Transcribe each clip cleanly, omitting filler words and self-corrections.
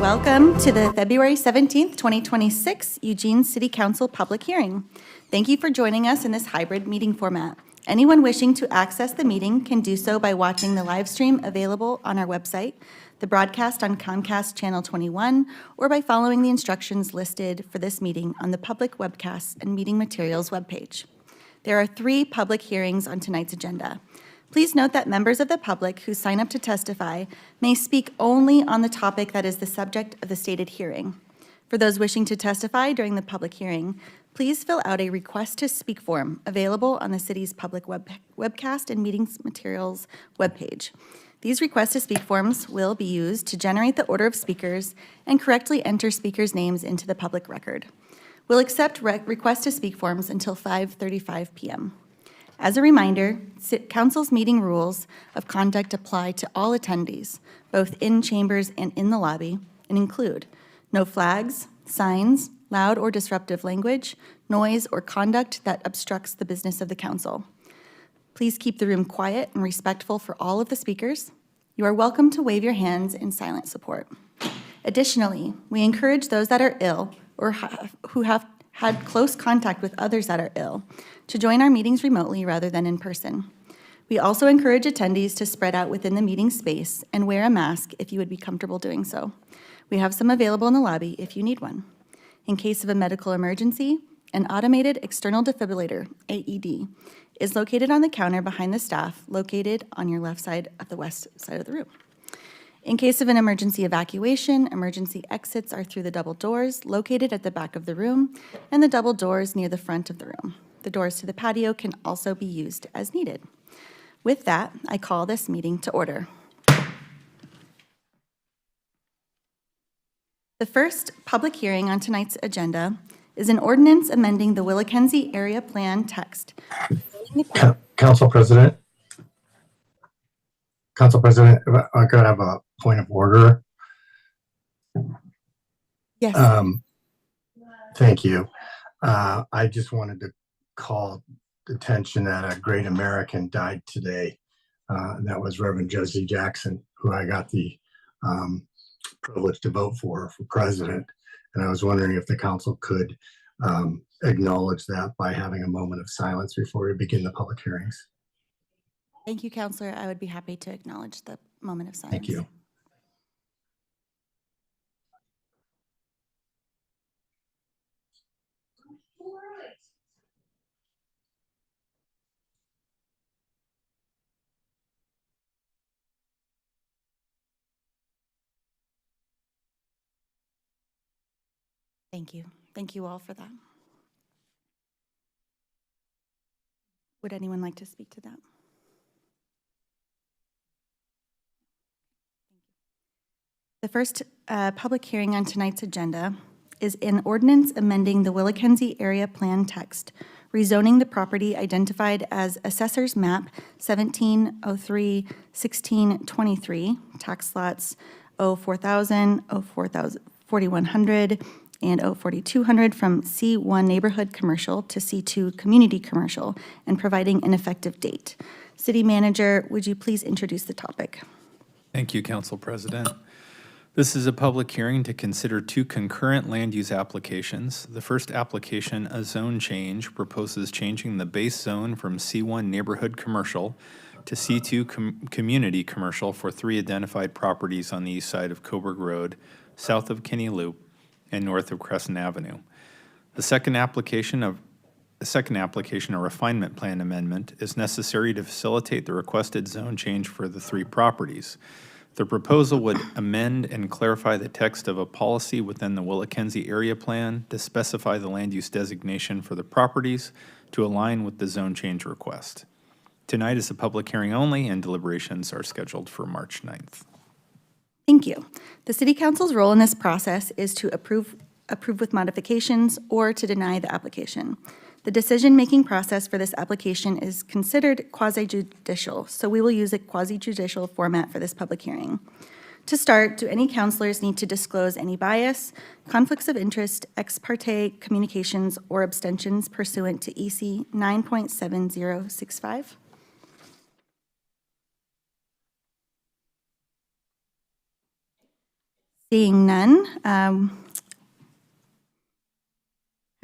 Welcome to the February 17th, 2026 Eugene City Council public hearing. Thank you for joining us in this hybrid meeting format. Anyone wishing to access the meeting can do so by watching the live stream available on our website, the broadcast on Comcast Channel 21, or by following the instructions listed for this meeting on the public webcasts and meeting materials webpage. There are 3 public hearings on tonight's agenda. Please note that members of the public who sign up to testify may speak only on the topic that is the subject of the stated hearing. For those wishing to testify during the public hearing, please fill out a request to speak form available on the city's public webcast and meetings materials webpage. These request to speak forms will be used to generate the order of speakers and correctly enter speakers' names into the public record. We'll accept request to speak forms until 5:35 p.m. As a reminder, Council's meeting rules of conduct apply to all attendees, both in chambers and in the lobby, and include no flags, signs, loud or disruptive language, noise, or conduct that obstructs the business of the council. Please keep the room quiet and respectful for all of the speakers. You are welcome to wave your hands in silent support. Additionally, we encourage those that are ill or who have had close contact with others that are ill to join our meetings remotely rather than in person. We also encourage attendees to spread out within the meeting space and wear a mask if you would be comfortable doing so. We have some available in the lobby if you need one. In case of a medical emergency, an automated external defibrillator, AED, is located on the counter behind the staff, located on your left side of the west side of the room. In case of an emergency evacuation, emergency exits are through the double doors located at the back of the room and the double doors near the front of the room. The doors to the patio can also be used as needed. With that, I call this meeting to order. The first public hearing on tonight's agenda is an ordinance amending the Willackenzie Area Plan text. Council President, I could have a point of order. Yes. Thank you. I just wanted to call attention that a great American died today. And that was Reverend Josie Jackson, who I got the privilege to vote for president. And I was wondering if the council could acknowledge that by having a moment of silence before we begin the public hearings. Thank you, Councilor. I would be happy to acknowledge the moment of silence. Thank you. Thank you. Thank you all for that. Would anyone like to speak to that? The first public hearing on tonight's agenda is an ordinance amending the Willackenzie Area Plan text, rezoning the property identified as Assessor's Map 1703-1623, tax lots 04000, 4100, and 4200 from C1 Neighborhood Commercial to C2 Community Commercial, and providing an effective date. City Manager, would you please introduce the topic? Thank you, Council President. This is a public hearing to consider 2 concurrent land use applications. The first application, a zone change, proposes changing the base zone from C1 Neighborhood Commercial to C2 Community Commercial for 3 identified properties on the east side of Coburg Road, south of Kinney Loop, and north of Crescent Avenue. The second application, a refinement plan amendment, is necessary to facilitate the requested zone change for the 3 properties. The proposal would amend and clarify the text of a policy within the Willackenzie Area Plan to specify the land use designation for the properties to align with the zone change request. Tonight is a public hearing only, and deliberations are scheduled for March 9th. Thank you. The City Council's role in this process is to approve with modifications or to deny the application. The decision-making process for this application is considered quasi-judicial, so we will use a quasi-judicial format for this public hearing. To start, do any councilors need to disclose any bias, conflicts of interest, ex parte communications, or abstentions pursuant to EC 9.7065? Seeing none, have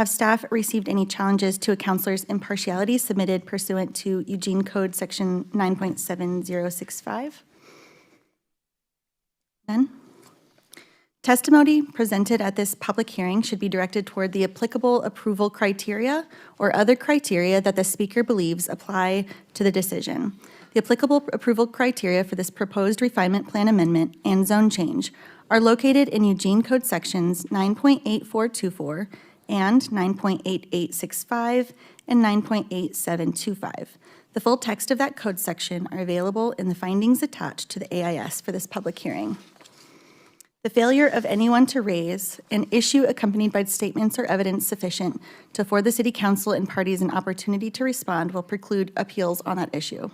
staff received any challenges to a counselor's impartiality submitted pursuant to Eugene Code Section 9.7065? None? Testimony presented at this public hearing should be directed toward the applicable approval criteria or other criteria that the speaker believes apply to the decision. The applicable approval criteria for this proposed refinement plan amendment and zone change are located in Eugene Code Sections 9.8424 and 9.8865 and 9.8725. The full text of that code section are available in the findings attached to the AIS for this public hearing. The failure of anyone to raise an issue accompanied by statements or evidence sufficient to afford the City Council and parties an opportunity to respond will preclude appeals on that issue.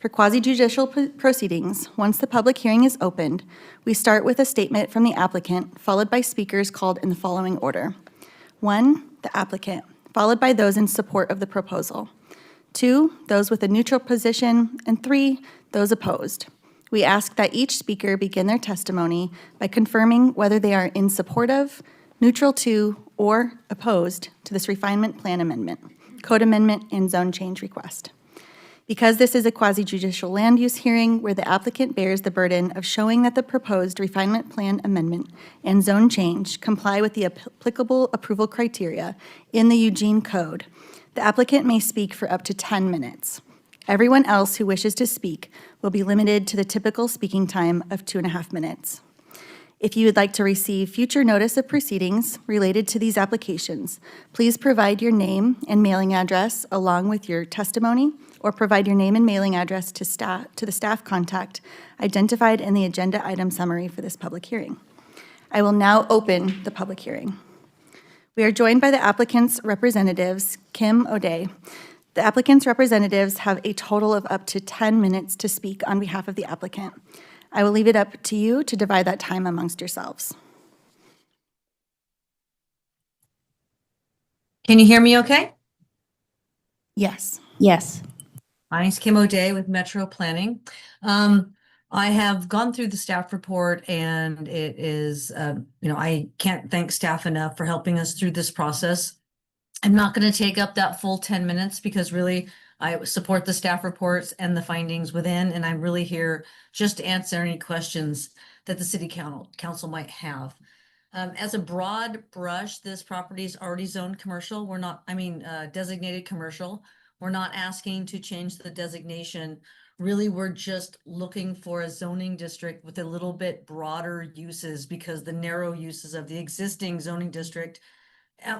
For quasi-judicial proceedings, once the public hearing is opened, we start with a statement from the applicant, followed by speakers called in the following order. 1, the applicant, followed by those in support of the proposal. 2, those with a neutral position, and 3, those opposed. We ask that each speaker begin their testimony by confirming whether they are in support of, neutral to, or opposed to this refinement plan amendment, code amendment, and zone change request. Because this is a quasi-judicial land use hearing where the applicant bears the burden of showing that the proposed refinement plan amendment and zone change comply with the applicable approval criteria in the Eugene Code, the applicant may speak for up to 10 minutes. Everyone else who wishes to speak will be limited to the typical speaking time of 2.5 minutes. If you would like to receive future notice of proceedings related to these applications, please provide your name and mailing address along with your testimony, or provide your name and mailing address to the staff contact identified in the agenda item summary for this public hearing. I will now open the public hearing. We are joined by the applicant's representatives, Kim O'Day. The applicant's representatives have a total of up to 10 minutes to speak on behalf of the applicant. I will leave it up to you to divide that time amongst yourselves. Can you hear me okay? Yes. Yes. My name's Kim O'Day with Metro Planning. I have gone through the staff report, and it is, I can't thank staff enough for helping us through this process. I'm not going to take up that full 10 minutes because really I support the staff reports and the findings within, and I'm really here just to answer any questions that the City Council might have. As a broad brush, this property is already zoned commercial. Designated commercial. We're not asking to change the designation. Really, we're just looking for a zoning district with a little bit broader uses because the narrow uses of the existing zoning district,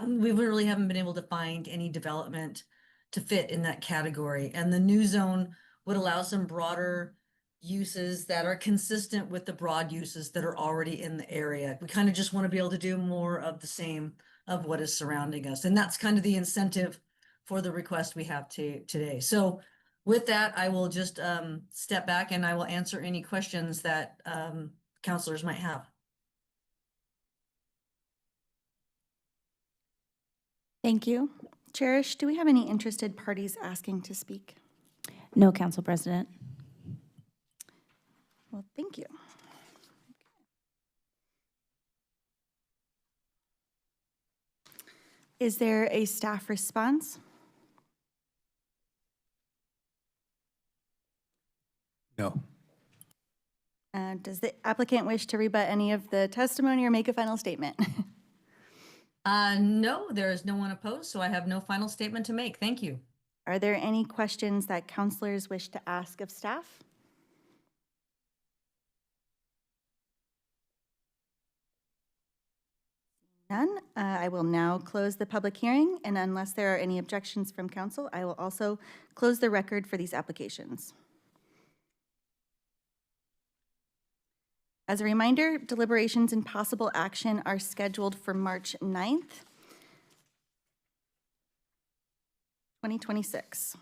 we really haven't been able to find any development to fit in that category. And the new zone would allow some broader uses that are consistent with the broad uses that are already in the area. We kind of just want to be able to do more of the same of what is surrounding us. And that's kind of the incentive for the request we have today. So with that, I will just step back and I will answer any questions that councilors might have. Thank you. Cherish, do we have any interested parties asking to speak? No, Council President. Well, thank you. Is there a staff response? No. Does the applicant wish to rebut any of the testimony or make a final statement? No, there is no one opposed, so I have no final statement to make. Thank you. Are there any questions that counselors wish to ask of staff? None. I will now close the public hearing, and unless there are any objections from council, I will also close the record for these applications. As a reminder, deliberations and possible action are scheduled for March 9th, 2026.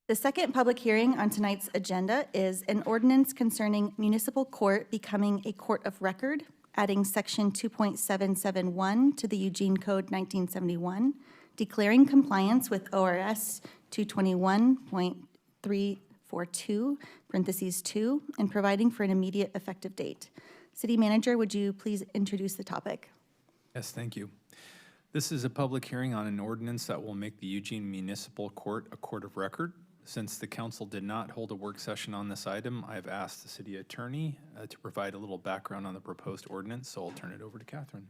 The second public hearing on tonight's agenda is an ordinance concerning municipal court becoming a court of record, adding section 2.771 to the Eugene Code 1971, declaring compliance with ORS 221.3 2, and providing for an immediate effective date. City Manager, would you please introduce the topic? Yes, thank you. This is a public hearing on an ordinance that will make the Eugene Municipal Court a court of record. Since the council did not hold a work session on this item, I have asked the city attorney to provide a little background on the proposed ordinance, so I'll turn it over to Catherine.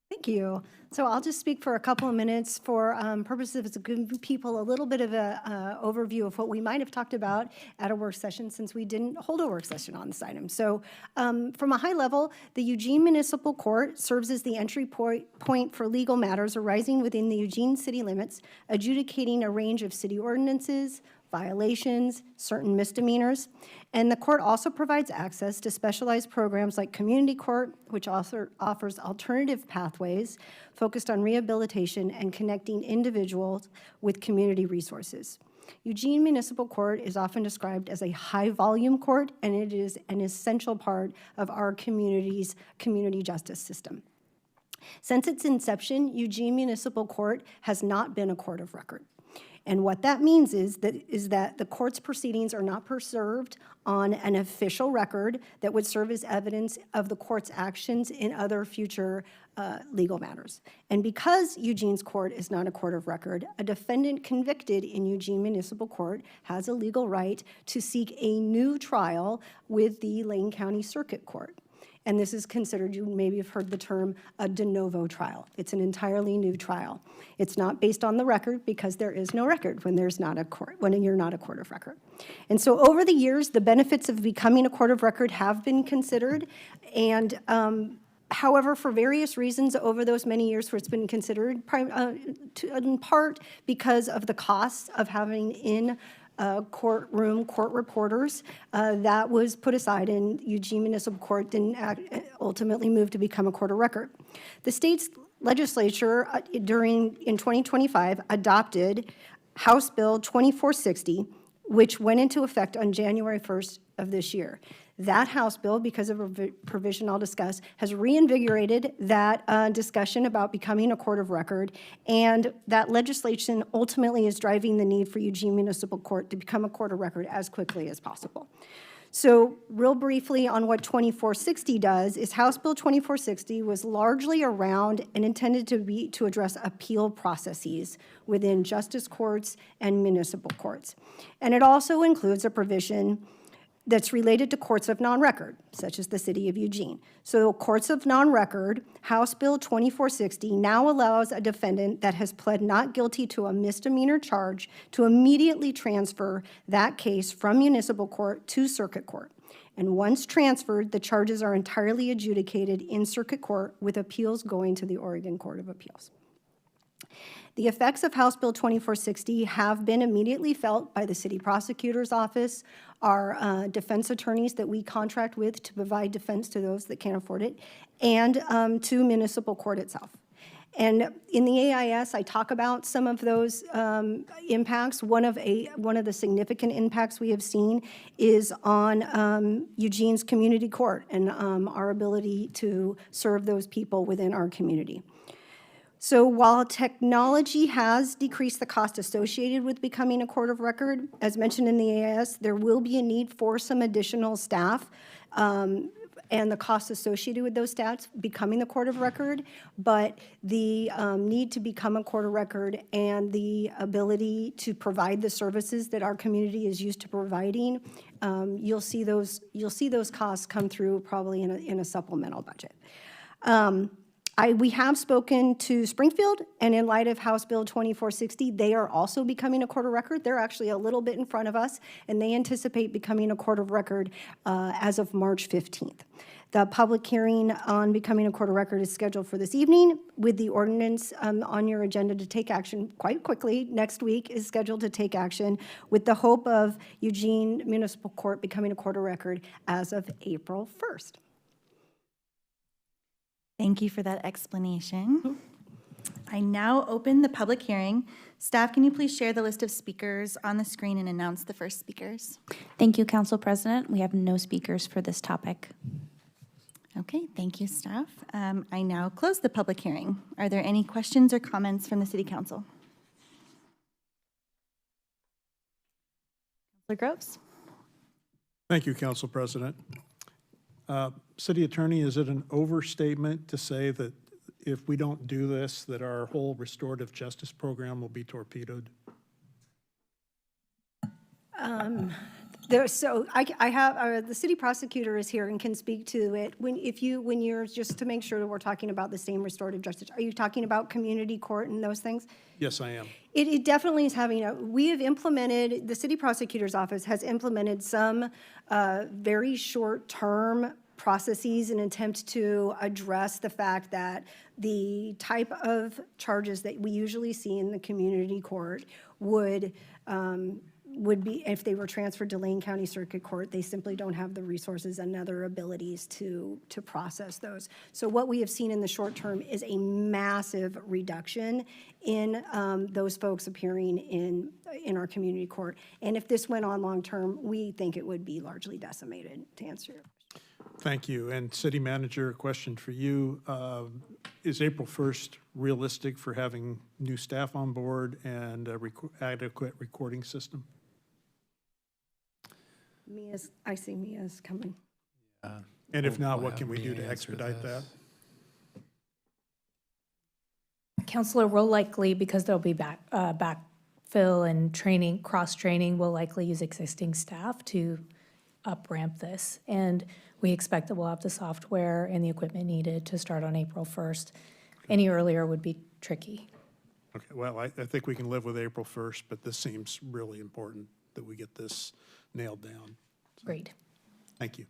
Thank you. So I'll just speak for a couple of minutes for purposes of giving people a little bit of a overview of what we might have talked about at a work session, since we didn't hold a work session on this item. So from a high level, the Eugene Municipal Court serves as the entry point for legal matters arising within the Eugene city limits, adjudicating a range of city ordinances, violations, certain misdemeanors. And the court also provides access to specialized programs like Community Court, which also offers alternative pathways focused on rehabilitation and connecting individuals with community resources. Eugene Municipal Court is often described as a high-volume court, and it is an essential part of our community's community justice system. Since its inception, Eugene Municipal Court has not been a court of record. And what that means is that the court's proceedings are not preserved on an official record that would serve as evidence of the court's actions in other future legal matters. And because Eugene's court is not a court of record, a defendant convicted in Eugene Municipal Court has a legal right to seek a new trial with the Lane County Circuit Court. And this is considered, you maybe have heard the term, a de novo trial. It's an entirely new trial. It's not based on the record, because there is no record when there's not a court, when you're not a court of record. And so over the years, the benefits of becoming a court of record have been considered. And however, for various reasons over those many years where it's been considered, in part because of the costs of having in courtroom court reporters, that was put aside, and Eugene Municipal Court didn't ultimately move to become a court of record. The state's legislature in 2025 adopted House Bill 2460, which went into effect on January 1st of this year. That House bill, because of a provision I'll discuss, has reinvigorated that discussion about becoming a court of record, and that legislation ultimately is driving the need for Eugene Municipal Court to become a court of record as quickly as possible. So real briefly on what 2460 does is House Bill 2460 was largely around and intended to address appeal processes within justice courts and municipal courts. And it also includes a provision that's related to courts of non-record, such as the city of Eugene. So courts of non-record, House Bill 2460 now allows a defendant that has pled not guilty to a misdemeanor charge to immediately transfer that case from municipal court to circuit court. And once transferred, the charges are entirely adjudicated in circuit court, with appeals going to the Oregon Court of Appeals. The effects of House Bill 2460 have been immediately felt by the city prosecutor's office, our defense attorneys that we contract with to provide defense to those that can't afford it, and to municipal court itself. And in the AIS, I talk about some of those impacts. One of the significant impacts we have seen is on Eugene's community court and our ability to serve those people within our community. So while technology has decreased the cost associated with becoming a court of record, as mentioned in the AIS, there will be a need for some additional staff and the costs associated with those staffs becoming the court of record, but the need to become a court of record and the ability to provide the services that our community is used to providing, you'll see those costs come through probably in a supplemental budget. We have spoken to Springfield, and in light of House Bill 2460, they are also becoming a court of record. They're actually a little bit in front of us, and they anticipate becoming a court of record as of March 15th. The public hearing on becoming a court of record is scheduled for this evening, with the ordinance on your agenda to take action quite quickly. Next week is scheduled to take action, with the hope of Eugene Municipal Court becoming a court of record as of April 1st. Thank you for that explanation. I now open the public hearing. Staff, can you please share the list of speakers on the screen and announce the first speakers? Thank you, Council President. We have no speakers for this topic. Okay, thank you, staff. I now close the public hearing. Are there any questions or comments from the City Council? Counselor Groves? Thank you, Council President. City Attorney, is it an overstatement to say that if we don't do this, that our whole restorative justice program will be torpedoed? So I have, the city prosecutor is here and can speak to it. When you're, just to make sure that we're talking about the same restorative justice, are you talking about community court and those things? Yes, I am. It definitely is having we have implemented, the city prosecutor's office has implemented some very short-term processes in attempt to address the fact that the type of charges that we usually see in the community court would be, if they were transferred to Lane County Circuit Court, they simply don't have the resources and other abilities to process those. So what we have seen in the short term is a massive reduction in those folks appearing in our community court. And if this went on long term, we think it would be largely decimated, to answer your question. Thank you. And City Manager, a question for you. Is April 1st realistic for having new staff on board and a adequate recording system? I see Mia's coming. And if not, We'll what have can we do Mia to answer expedite that? this. Counselor, will likely, because there'll be backfill and training, cross-training, we'll likely use existing staff to up-ramp this. And we expect that we'll have the software and the equipment needed to start on April 1st. Any earlier would be tricky. Okay, well, I think we can live with April 1st, but this seems really important that we get this nailed down. Great. Thank you.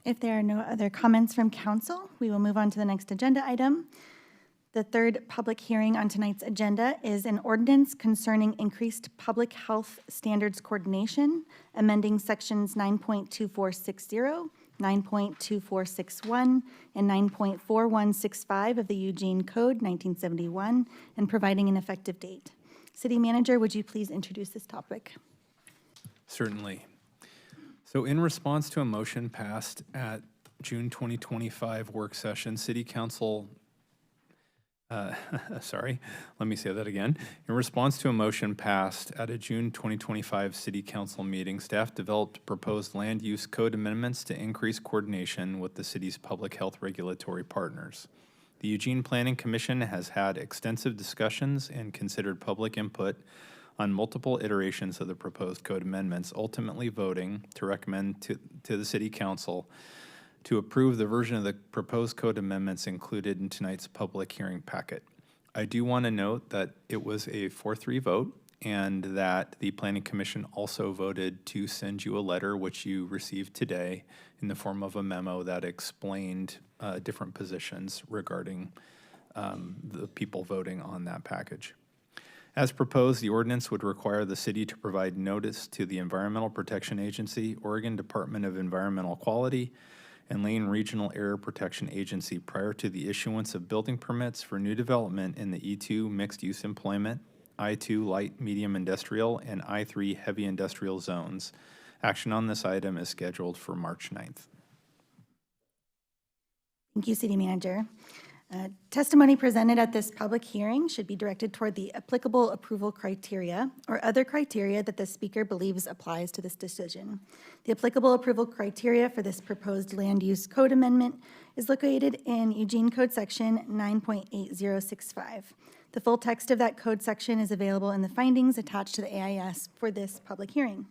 If there are no other comments from council, we will move on to the next agenda item. The third public hearing on tonight's agenda is an ordinance concerning increased public health standards coordination, amending sections 9.2460, 9.2461, and 9.4165 of the Eugene Code 1971, and providing an effective date. City Manager, would you please introduce this topic? Certainly. So in response to a motion passed at June 2025 work session, City Council, let me say that again. In response to a motion passed at a June 2025 City Council meeting, staff developed proposed land use code amendments to increase coordination with the city's public health regulatory partners. The Eugene Planning Commission has had extensive discussions and considered public input on multiple iterations of the proposed code amendments, ultimately voting to recommend to the City Council to approve the version of the proposed code amendments included in tonight's public hearing packet. I do want to note that it was a 4-3 vote and that the Planning Commission also voted to send you a letter, which you received today, in the form of a memo that explained different positions regarding the people voting on that package. As proposed, the ordinance would require the city to provide notice to the Environmental Protection Agency, Oregon Department of Environmental Quality, and Lane Regional Air Protection Agency prior to the issuance of building permits for new development in the E2 mixed-use employment, I2 light medium industrial, and I3 heavy industrial zones. Action on this item is scheduled for March 9th. Thank you, City Manager. Testimony presented at this public hearing should be directed toward the applicable approval criteria or other criteria that the speaker believes applies to this decision. The applicable approval criteria for this proposed land use code amendment is located in Eugene Code Section 9.8065. The full text of that code section is available in the findings attached to the AIS for this public hearing.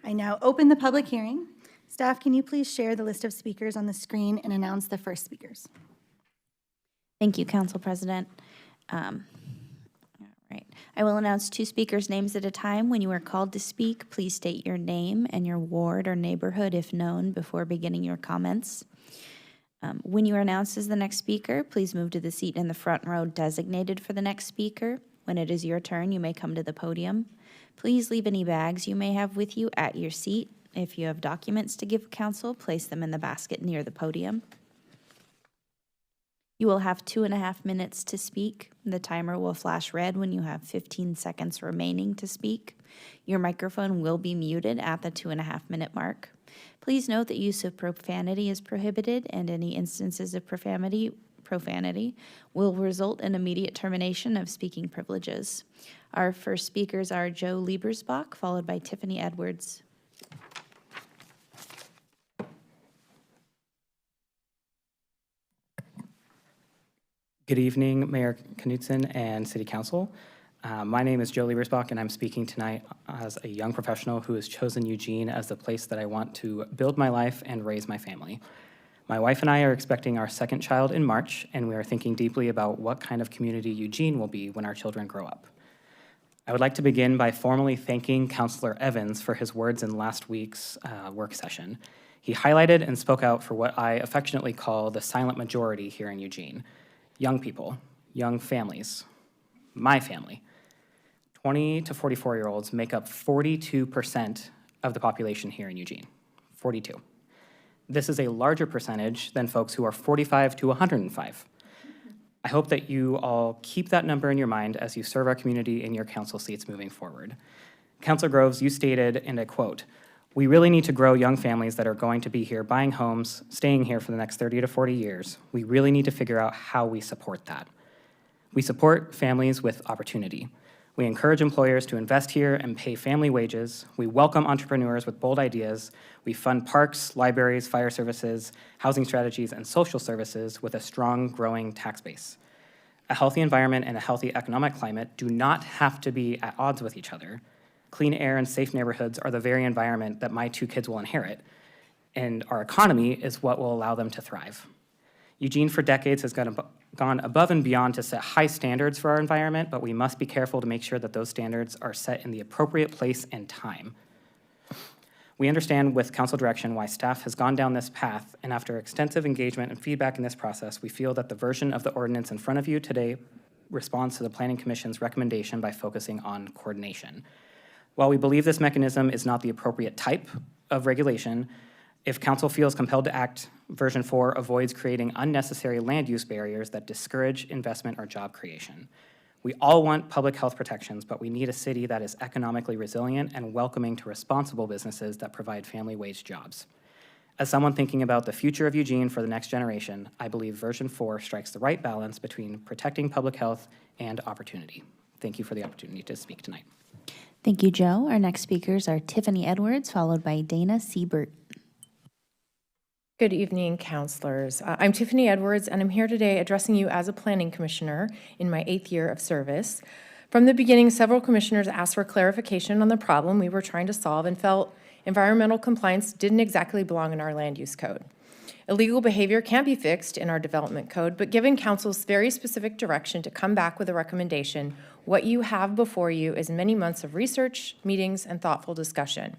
I now open the public hearing. Staff, can you please share the list of speakers on the screen and announce the first speakers? Thank you, Council President. All right. I will announce 2 speakers' names at a time. When you are called to speak, please state your name and your ward or neighborhood, if known, before beginning your comments. When you are announced as the next speaker, please move to the seat in the front row designated for the next speaker. When it is your turn, you may come to the podium. Please leave any bags you may have with you at your seat. If you have documents to give council, place them in the basket near the podium. You will have 2.5 minutes to speak. The timer will flash red when you have 15 seconds remaining to speak. Your microphone will be muted at the 2.5-minute mark. Please note that use of profanity is prohibited, and any instances of profanity profanity will result in immediate termination of speaking privileges. Our first speakers are Joe Liebersbach, followed by Tiffany Edwards. Good evening, Mayor Knudsen and City Council. My name is Joe Liebersbach, and I'm speaking tonight as a young professional who has chosen Eugene as the place that I want to build my life and raise my family. My wife and I are expecting our second child in March, and we are thinking deeply about what kind of community Eugene will be when our children grow up. I would like to begin by formally thanking Councilor Evans for his words in last week's work session. He highlighted and spoke out for what I affectionately call the silent majority here in Eugene. Young people, young families, my family. 20 to 44-year-olds make up 42% of the population here in Eugene, 42. This is a larger percentage than folks who are 45 to 105. I hope that you all keep that number in your mind as you serve our community in your council seats moving forward. Councilor Groves, you stated, and I quote, "We really need to grow young families that are going to be here buying homes, staying here for the next 30 to 40 years. We really need to figure out how we support that. We support families with opportunity. We encourage employers to invest here and pay family wages. We welcome entrepreneurs with bold ideas. We fund parks, libraries, fire services, housing strategies, and social services with a strong, growing tax base. A healthy environment and a healthy economic climate do not have to be at odds with each other. Clean air and safe neighborhoods are the very environment that my 2 kids will inherit, and our economy is what will allow them to thrive. Eugene for decades has gone above and beyond to set high standards for our environment, but we must be careful to make sure that those standards are set in the appropriate place and time. We understand with council direction why staff has gone down this path, and after extensive engagement and feedback in this process, we feel that the version of the ordinance in front of you today responds to the Planning Commission's recommendation by focusing on coordination. While we believe this mechanism is not the appropriate type of regulation, if council feels compelled to act, version 4 avoids creating unnecessary land use barriers that discourage investment or job creation. We all want public health protections, but we need a city that is economically resilient and welcoming to responsible businesses that provide family wage jobs. As someone thinking about the future of Eugene for the next generation, I believe version 4 strikes the right balance between protecting public health and opportunity. Thank you for the opportunity to speak tonight. Thank you, Joe. Our next speakers are Tiffany Edwards, followed by Dana Siebert. Good evening, councilors. I'm Tiffany Edwards, and I'm here today addressing you as a planning commissioner in my 8th year of service. From the beginning, several commissioners asked for clarification on the problem we were trying to solve and felt environmental compliance didn't exactly belong in our land use code. Illegal behavior can be fixed in our development code, but given council's very specific direction to come back with a recommendation, what you have before you is many months of research, meetings, and thoughtful discussion.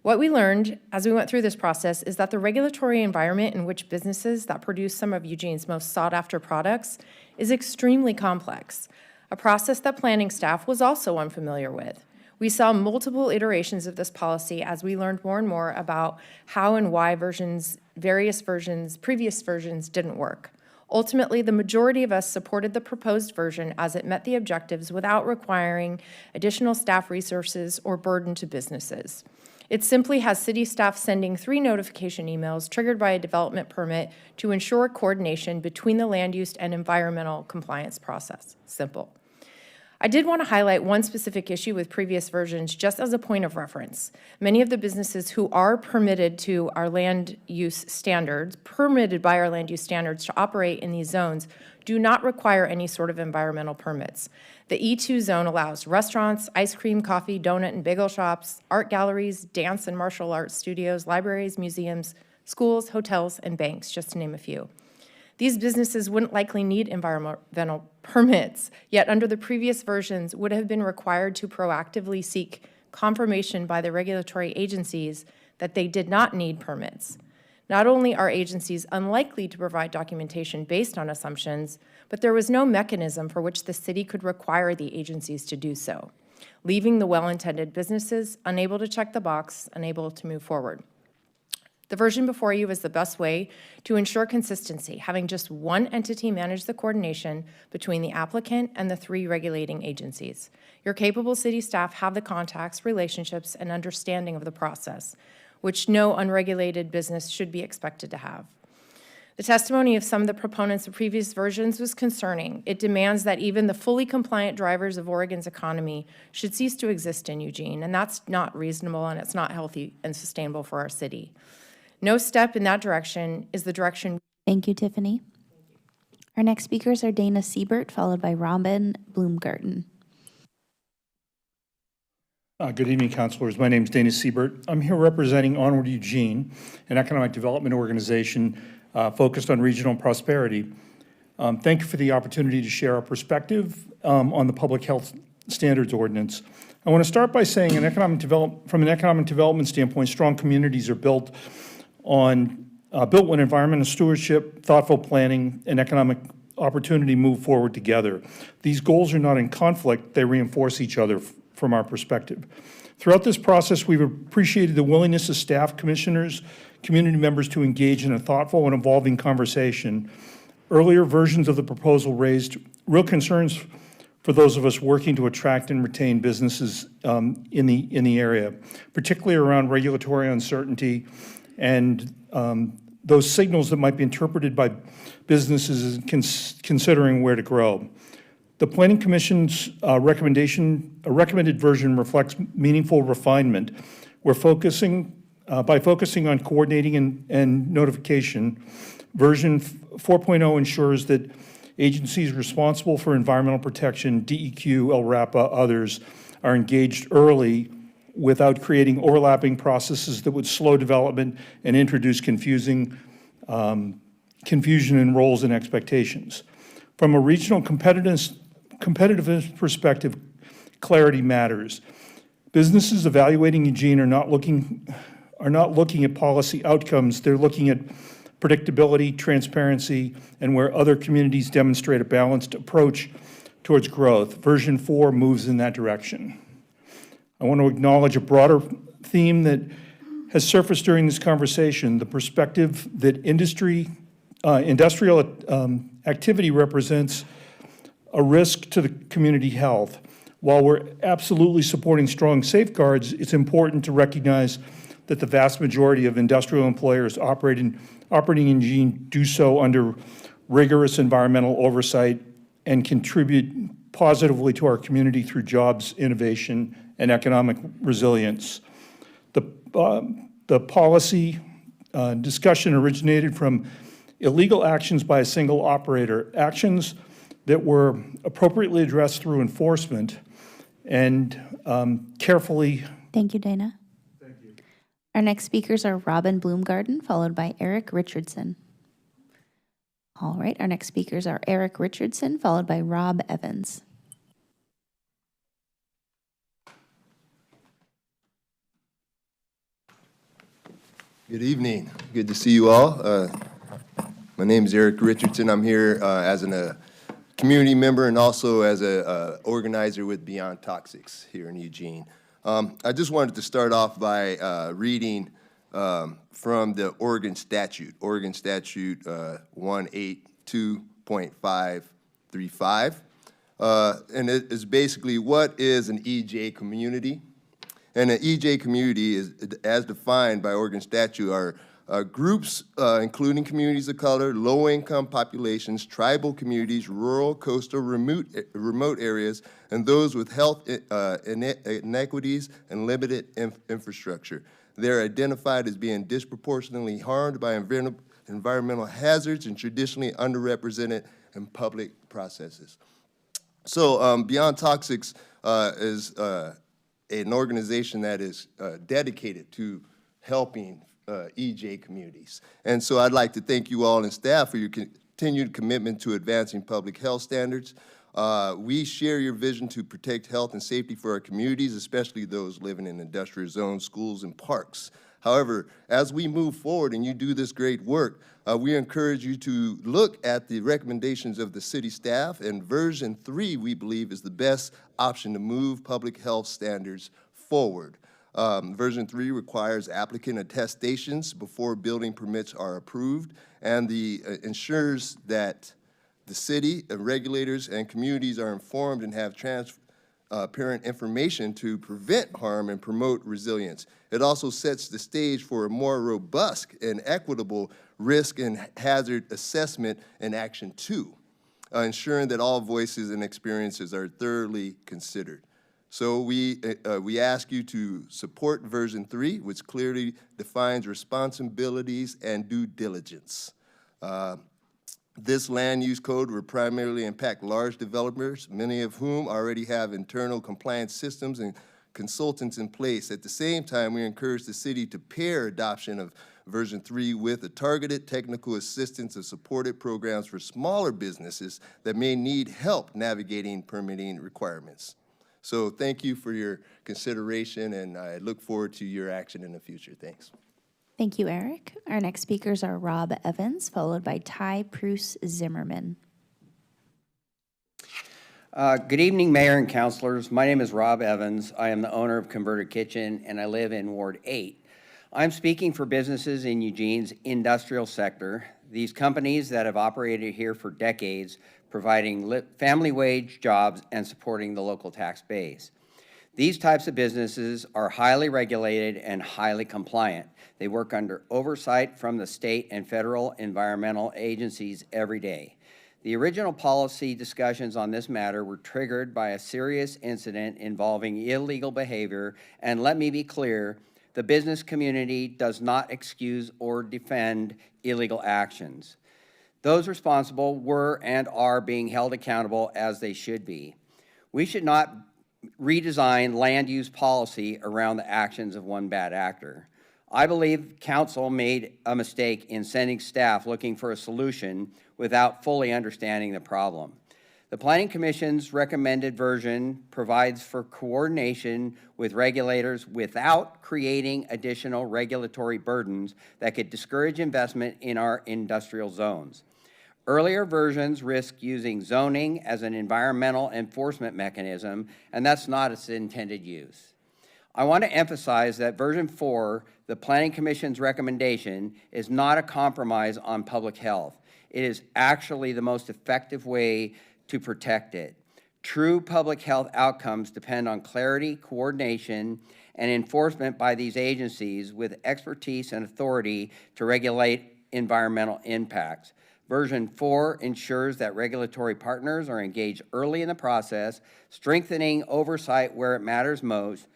What we learned as we went through this process is that the regulatory environment in which businesses that produce some of Eugene's most sought-after products is extremely complex, a process that planning staff was also unfamiliar with. We saw multiple iterations of this policy as we learned more and more about how and why previous versions didn't work. Ultimately, the majority of us supported the proposed version as it met the objectives without requiring additional staff resources or burden to businesses. It simply has city staff sending 3 notification emails triggered by a development permit to ensure coordination between the land use and environmental compliance process. Simple. I did want to highlight one specific issue with previous versions just as a point of reference. Many of the businesses who are permitted by our land use standards to operate in these zones do not require any sort of environmental permits. The E2 zone allows restaurants, ice cream, coffee, donut, and bagel shops, art galleries, dance and martial arts studios, libraries, museums, schools, hotels, and banks, just to name a few. These businesses wouldn't likely need environmental permits, yet under the previous versions would have been required to proactively seek confirmation by the regulatory agencies that they did not need permits. Not only are agencies unlikely to provide documentation based on assumptions, but there was no mechanism for which the city could require the agencies to do so, leaving the well-intended businesses unable to check the box, unable to move forward. The version before you is the best way to ensure consistency, having just one entity manage the coordination between the applicant and the 3 regulating agencies. Your capable city staff have the contacts, relationships, and understanding of the process, which no unregulated business should be expected to have. The testimony of some of the proponents of previous versions was concerning. It demands that even the fully compliant drivers of Oregon's economy should cease to exist in Eugene, and that's not reasonable, and it's not healthy and sustainable for our city. No step in that direction is the direction. Thank you, Tiffany. Our next speakers are Dana Siebert, followed by Robin Bloomgarten. Good evening, councilors. My name is Dana Siebert. I'm here representing Onward Eugene, an economic development organization focused on regional prosperity. Thank you for the opportunity to share our perspective on the public health standards ordinance. I want to start by saying from an economic development standpoint, strong communities are built when environmental stewardship, thoughtful planning, and economic opportunity move forward together. These goals are not in conflict, they reinforce each other from our perspective. Throughout this process, we've appreciated the willingness of staff, commissioners, community members to engage in a thoughtful and evolving conversation. Earlier versions of the proposal raised real concerns for those of us working to attract and retain businesses in the area, particularly around regulatory uncertainty and those signals that might be interpreted by businesses as considering where to grow. The Planning Commission's recommended version reflects meaningful refinement. By focusing on coordinating and notification, version 4.0 ensures that agencies responsible for environmental protection, DEQ, LRAPA, others, are engaged early without creating overlapping processes that would slow development and introduce confusion in roles and expectations. From a regional competitiveness perspective, clarity matters. Businesses evaluating Eugene are not looking at policy outcomes. They're looking at predictability, transparency, and where other communities demonstrate a balanced approach towards growth. Version 4 moves in that direction. I want to acknowledge a broader theme that has surfaced during this conversation, the perspective that industrial activity represents a risk to the community health. While we're absolutely supporting strong safeguards, it's important to recognize that the vast majority of industrial employers operating in Eugene do so under rigorous environmental oversight and contribute positively to our community through jobs, innovation, and economic resilience. The policy discussion originated from illegal actions by a single operator, actions that were appropriately addressed through enforcement and carefully. Thank you, Dana. Thank you. Our next speakers are Robin Bloomgarten, followed by Eric Richardson. All right, our next speakers are Eric Richardson, followed by Rob Evans. Good evening. Good to see you all. My name is Eric Richardson. I'm here as a community member and also as a organizer with Beyond Toxics here in Eugene. I just wanted to start off by reading from the Oregon Statute 182.535. And it is basically, what is an EJ community? And an EJ community is, as defined by Oregon statute, are groups including communities of color, low-income populations, tribal communities, rural, coastal, remote areas, and those with health inequities and limited infrastructure. They're identified as being disproportionately harmed by environmental hazards and traditionally underrepresented in public processes. So Beyond Toxics is an organization that is dedicated to helping EJ communities. And so I'd like to thank you all and staff for your continued commitment to advancing public health standards. We share your vision to protect health and safety for our communities, especially those living in industrial zones, schools, and parks. However, as we move forward and you do this great work, we encourage you to look at the recommendations of the city staff, and version 3, we believe, is the best option to move public health standards forward. Version 3 requires applicant attestations before building permits are approved, and ensures that the city, regulators, and communities are informed and have parent information to prevent harm and promote resilience. It also sets the stage for a more robust and equitable risk and hazard assessment and action two, ensuring that all voices and experiences are thoroughly considered. So we ask you to support version 3, which clearly defines responsibilities and due diligence. This land use code will primarily impact large developers, many of whom already have internal compliance systems and consultants in place. At the same time, we encourage the city to pair adoption of version 3 with a targeted technical assistance and supported programs for smaller businesses that may need help navigating permitting requirements. So thank you for your consideration, and I look forward to your action in the future. Thanks. Thank you, Eric. Our next speakers are Rob Evans, followed by Ty Preuss Zimmerman. Good evening, Mayor and councilors. My name is Rob Evans. I am the owner of Converted Kitchen, and I live in Ward 8. I'm speaking for businesses in Eugene's industrial sector, these companies that have operated here for decades, providing family wage jobs and supporting the local tax base. These types of businesses are highly regulated and highly compliant. They work under oversight from the state and federal environmental agencies every day. The original policy discussions on this matter were triggered by a serious incident involving illegal behavior, and let me be clear, the business community does not excuse or defend illegal actions. Those responsible were and are being held accountable as they should be. We should not redesign land use policy around the actions of one bad actor. I believe council made a mistake in sending staff looking for a solution without fully understanding the problem. The Planning Commission's recommended version provides for coordination with regulators without creating additional regulatory burdens that could discourage investment in our industrial zones. Earlier versions risk using zoning as an environmental enforcement mechanism, and that's not its intended use. I want to emphasize that version 4, the Planning Commission's recommendation, is not a compromise on public health. It is actually the most effective way to protect it. True public health outcomes depend on clarity, coordination, and enforcement by these agencies with expertise and authority to regulate environmental impacts. Version 4 ensures that regulatory partners are engaged early in the process, strengthening oversight where it matters most.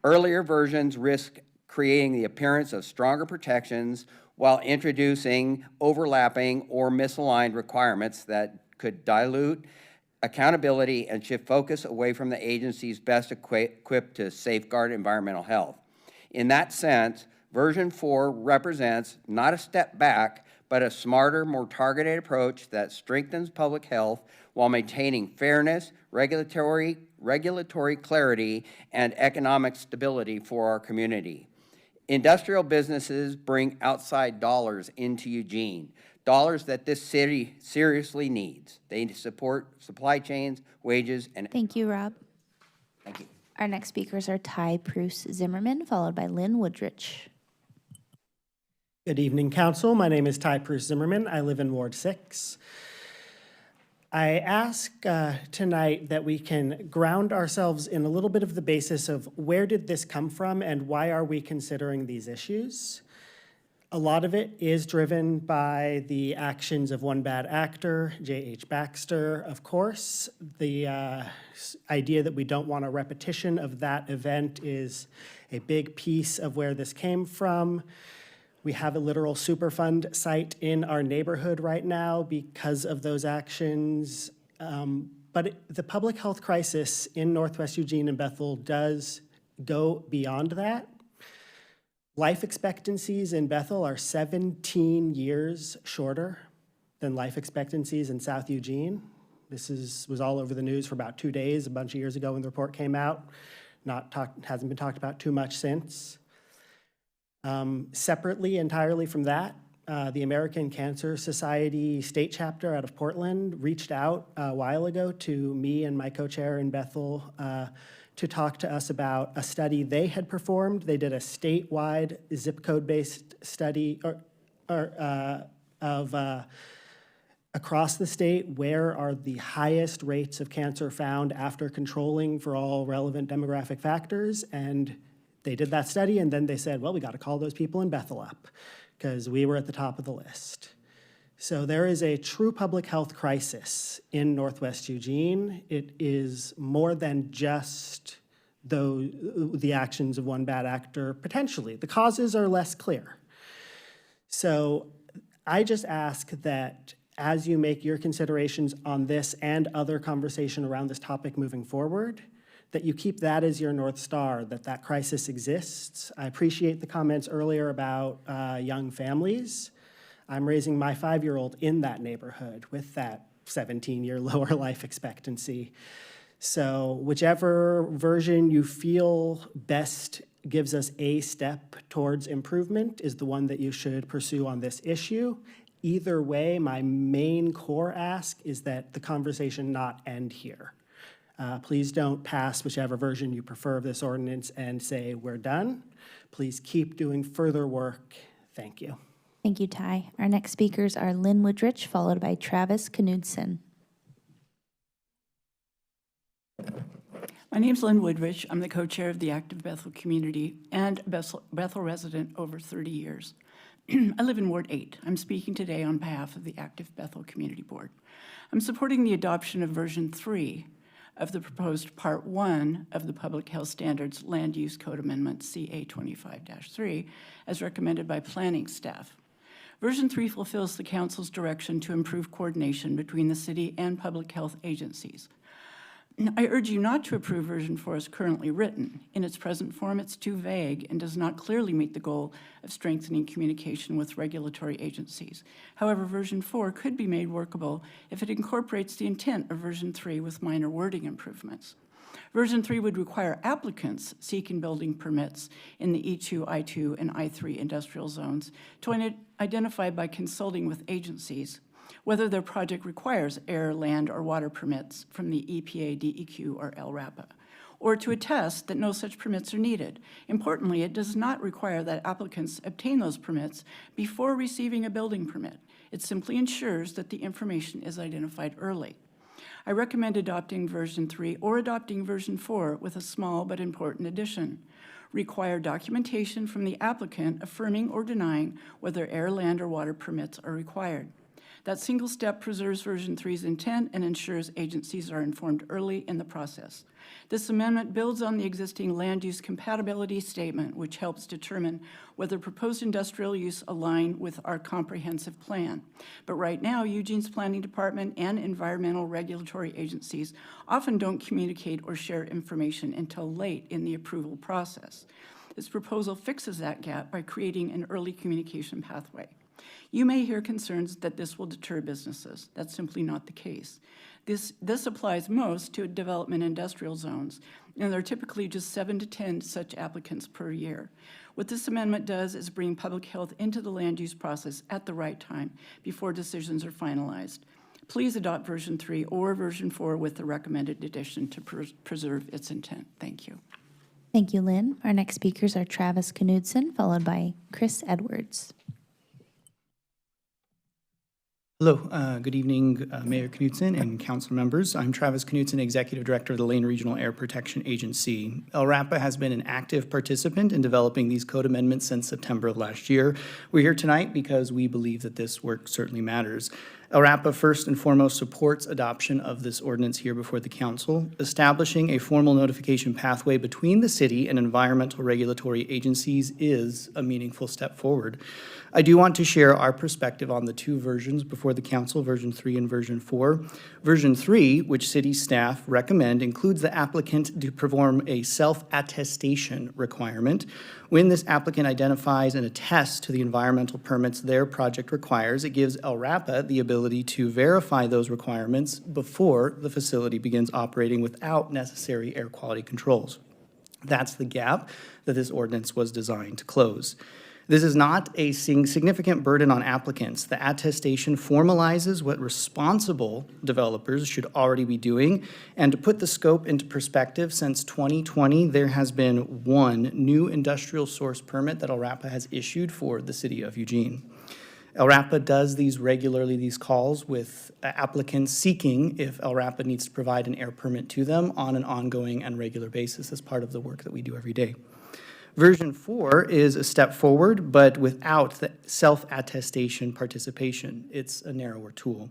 Earlier versions risk creating the appearance of stronger protections while introducing overlapping or misaligned requirements that could dilute accountability and shift focus away from the agencies best equipped to safeguard environmental health. In that sense, version 4 represents not a step back, but a smarter, more targeted approach that strengthens public health while maintaining fairness, regulatory clarity, and economic stability for our community. Industrial businesses bring outside dollars into Eugene, dollars that this city seriously needs. They support supply chains, wages, and... Thank you, Rob. Thank you. Our next speakers are Ty Preuss Zimmerman, followed by Lynn Woodrich. Good evening, Council. My name is Ty Preuss Zimmerman. I live in Ward 6. I ask tonight that we can ground ourselves in a little bit of the basis of where did this come from and why are we considering these issues. A lot of it is driven by the actions of one bad actor, J.H. Baxter, of course. The idea that we don't want a repetition of that event is a big piece of where this came from. We have a literal Superfund site in our neighborhood right now because of those actions. But the public health crisis in Northwest Eugene and Bethel does go beyond that. Life expectancies in Bethel are 17 years shorter than life expectancies in South Eugene. This was all over the news for about 2 days, a bunch of years ago when the report came out. Hasn't been talked about too much since. Separately, entirely from that, the American Cancer Society state chapter out of Portland reached out a while ago to me and my co-chair in Bethel to talk to us about a study they had performed. They did a statewide zip code-based study of across the state, where are the highest rates of cancer found after controlling for all relevant demographic factors? And they did that study, and then they said, well, we got to call those people in Bethel up because we were at the top of the list. So there is a true public health crisis in Northwest Eugene. It is more than just the actions of one bad actor, potentially. The causes are less clear. So I just ask that as you make your considerations on this and other conversation around this topic moving forward, that you keep that as your North Star, that that crisis exists. I appreciate the comments earlier about young families. I'm raising my 5-year-old in that neighborhood with that 17-year lower life expectancy. So whichever version you feel best gives us a step towards improvement is the one that you should pursue on this issue. Either way, my main core ask is that the conversation not end here. Please don't pass whichever version you prefer of this ordinance and say, we're done. Please keep doing further work. Thank you. Thank you, Ty. Our next speakers are Lynn Woodrich, followed by Travis Knudsen. My name's Lynn Woodrich. I'm the co-chair of the Active Bethel Community and Bethel resident over 30 years. I live in Ward 8. I'm speaking today on behalf of the Active Bethel Community Board. I'm supporting the adoption of version 3 of the proposed Part 1 of the Public Health Standards Land Use Code Amendment CA 25-3 as recommended by planning staff. Version 3 fulfills the Council's direction to improve coordination between the city and public health agencies. I urge you not to approve version 4 as currently written. In its present form, it's too vague and does not clearly meet the goal of strengthening communication with regulatory agencies. However, version 4 could be made workable if it incorporates the intent of version 3 with minor wording improvements. Version 3 would require applicants seeking building permits in the E2, I2, and I3 industrial zones to identify by consulting with agencies whether their project requires air, land, or water permits from the EPA, DEQ, or LRAPA, or to attest that no such permits are needed. Importantly, it does not require that applicants obtain those permits before receiving a building permit. It simply ensures that the information is identified early. I recommend adopting version 3 or adopting version 4 with a small but important addition. Require documentation from the applicant affirming or denying whether air, land, or water permits are required. That single step preserves version 3's intent and ensures agencies are informed early in the process. This amendment builds on the existing land use compatibility statement, which helps determine whether proposed industrial use align with our comprehensive plan. But right now, Eugene's planning department and environmental regulatory agencies often don't communicate or share information until late in the approval process. This proposal fixes that gap by creating an early communication pathway. You may hear concerns that this will deter businesses. That's simply not the case. This applies most to development industrial zones, and there are typically just 7 to 10 such applicants per year. What this amendment does is bring public health into the land use process at the right time before decisions are finalized. Please adopt version 3 or version 4 with the recommended addition to preserve its intent. Thank you. Thank you, Lynn. Our next speakers are Travis Knudsen, followed by Chris Edwards. Hello, good evening, Mayor Knudsen and council members. I'm Travis Knudsen, Executive Director of the Lane Regional Air Protection Agency. LRAPA has been an active participant in developing these code amendments since September of last year. We're here tonight because we believe that this work certainly matters. LRAPA first and foremost supports adoption of this ordinance here before the council. Establishing a formal notification pathway between the city and environmental regulatory agencies is a meaningful step forward. I do want to share our perspective on the two versions before the council, version 3 and version 4. Version 3, which city staff recommend, includes the applicant to perform a self-attestation requirement. When this applicant identifies and attests to the environmental permits their project requires, it gives LRAPA the ability to verify those requirements before the facility begins operating without necessary air quality controls. That's the gap that this ordinance was designed to close. This is not a significant burden on applicants. The attestation formalizes what responsible developers should already be doing. And to put the scope into perspective, since 2020, there has been one new industrial source permit that LRAPA has issued for the city of Eugene. LRAPA does these regularly, these calls with applicants seeking if LRAPA needs to provide an air permit to them on an ongoing and regular basis as part of the work that we do every day. Version 4 is a step forward, but without the self-attestation participation. It's a narrower tool.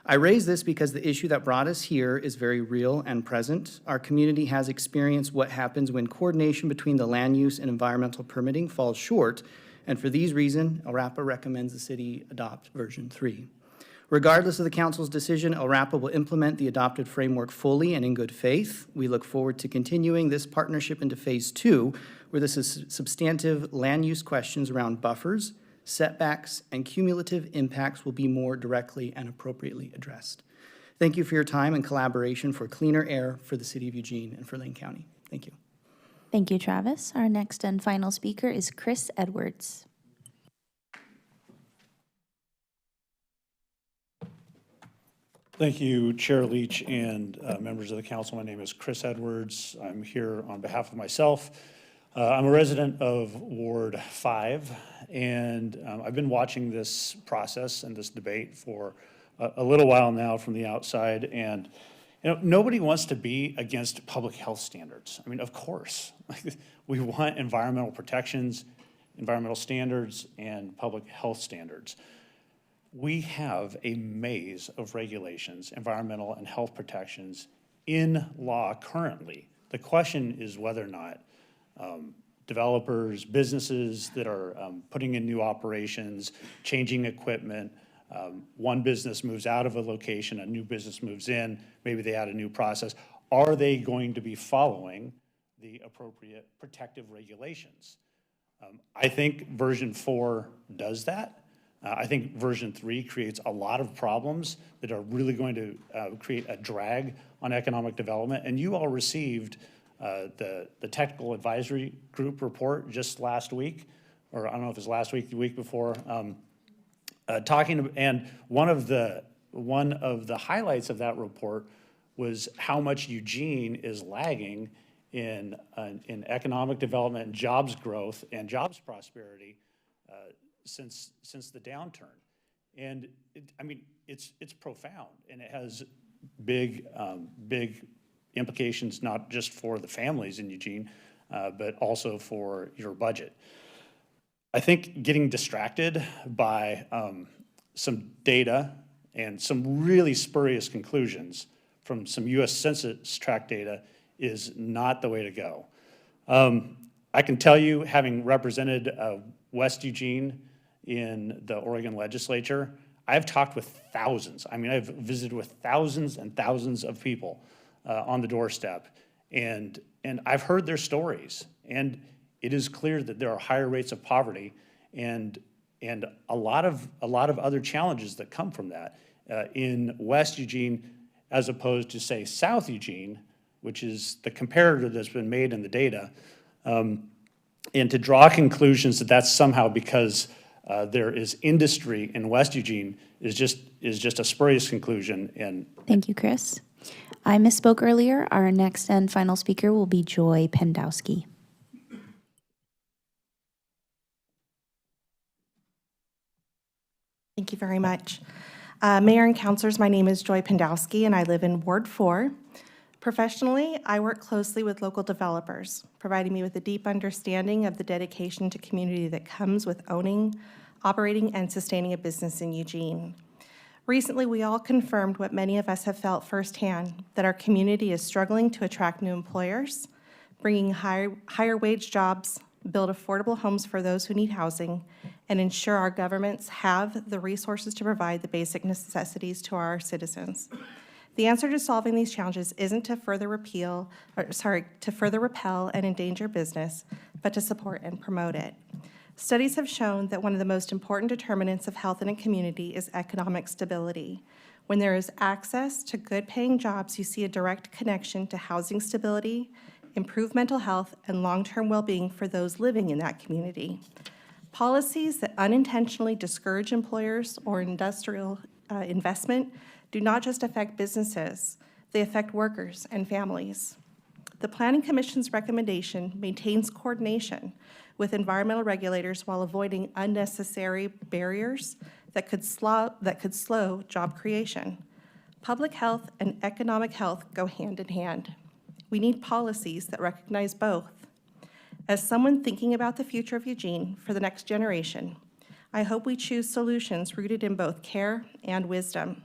I raise this because the issue that brought us here is very real and present. Our community has experienced what happens when coordination between the land use and environmental permitting falls short, and for these reasons, LRAPA recommends the city adopt version 3. Regardless of the council's decision, LRAPA will implement the adopted framework fully and in good faith. We look forward to continuing this partnership into phase 2, where this is substantive land use questions around buffers, setbacks, and cumulative impacts will be more directly and appropriately addressed. Thank you for your time and collaboration for cleaner air for the city of Eugene and for Lane County. Thank you. Thank you, Travis. Our next and final speaker is Chris Edwards. Thank you, Chair Leach and members of the council. My name is Chris Edwards. I'm here on behalf of myself. I'm a resident of Ward 5, and I've been watching this process and this debate for a little while now from the outside. And nobody wants to be against public health standards. I mean, of course, we want environmental protections, environmental standards, and public health standards. We have a maze of regulations, environmental and health protections in law currently. The question is whether or not developers, businesses that are putting in new operations, changing equipment, one business moves out of a location, a new business moves in, maybe they add a new process. Are they going to be following the appropriate protective regulations? I think version 4 does that. I think version 3 creates a lot of problems that are really going to create a drag on economic development. And you all received the technical advisory group report just last week, or I don't know if it's last week, the week before, and one of the highlights of that report was how much Eugene is lagging in economic development, jobs growth, and jobs prosperity since the downturn. And it's profound, and it has big implications, not just for the families in Eugene, but also for your budget. I think getting distracted by some data and some really spurious conclusions from some U.S. Census tract data is not the way to go. I can tell you, having represented West Eugene in the Oregon legislature, I've talked with thousands. I've visited with thousands and thousands of people on the doorstep, and I've heard their stories. And it is clear that there are higher rates of poverty and a lot of other challenges that come from that in West Eugene, as opposed to, say, South Eugene, which is the comparator that's been made in the data, and to draw conclusions that that's somehow because there is industry in West Eugene is just a spurious conclusion. And Thank you, Chris. I misspoke earlier. Our next and final speaker will be Joy Pendowski. Thank you very much. Mayor and councilors, my name is Joy Pendowski, and I live in Ward 4. Professionally, I work closely with local developers, providing me with a deep understanding of the dedication to community that comes with owning, operating, and sustaining a business in Eugene. Recently, we all confirmed what many of us have felt firsthand, that our community is struggling to attract new employers, bringing higher wage jobs, build affordable homes for those who need housing, and ensure our governments have the resources to provide the basic necessities to our citizens. The answer to solving these challenges isn't to further repel and endanger business, but to support and promote it. Studies have shown that one of the most important determinants of health in a community is economic stability. When there is access to good-paying jobs, you see a direct connection to housing stability, improved mental health, and long-term well-being for those living in that community. Policies that unintentionally discourage employers or industrial investment do not just affect businesses, they affect workers and families. The Planning Commission's recommendation maintains coordination with environmental regulators while avoiding unnecessary barriers that could slow job creation. Public health and economic health go hand in hand. We need policies that recognize both. As someone thinking about the future of Eugene for the next generation, I hope we choose solutions rooted in both care and wisdom.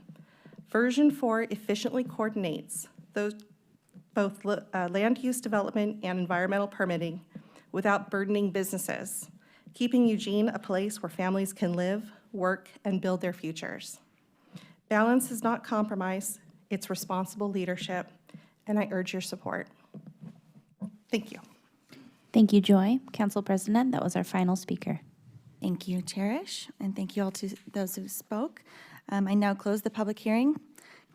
Version 4 efficiently coordinates both land use development and environmental permitting without burdening businesses, keeping Eugene a place where families can live, work, and build their futures. Balance is not compromise, it's responsible leadership, and I urge your support. Thank you. Thank you, Joy. Council President, that was our final speaker. Thank you, Cherish, and thank you all to those who spoke. I now close the public hearing.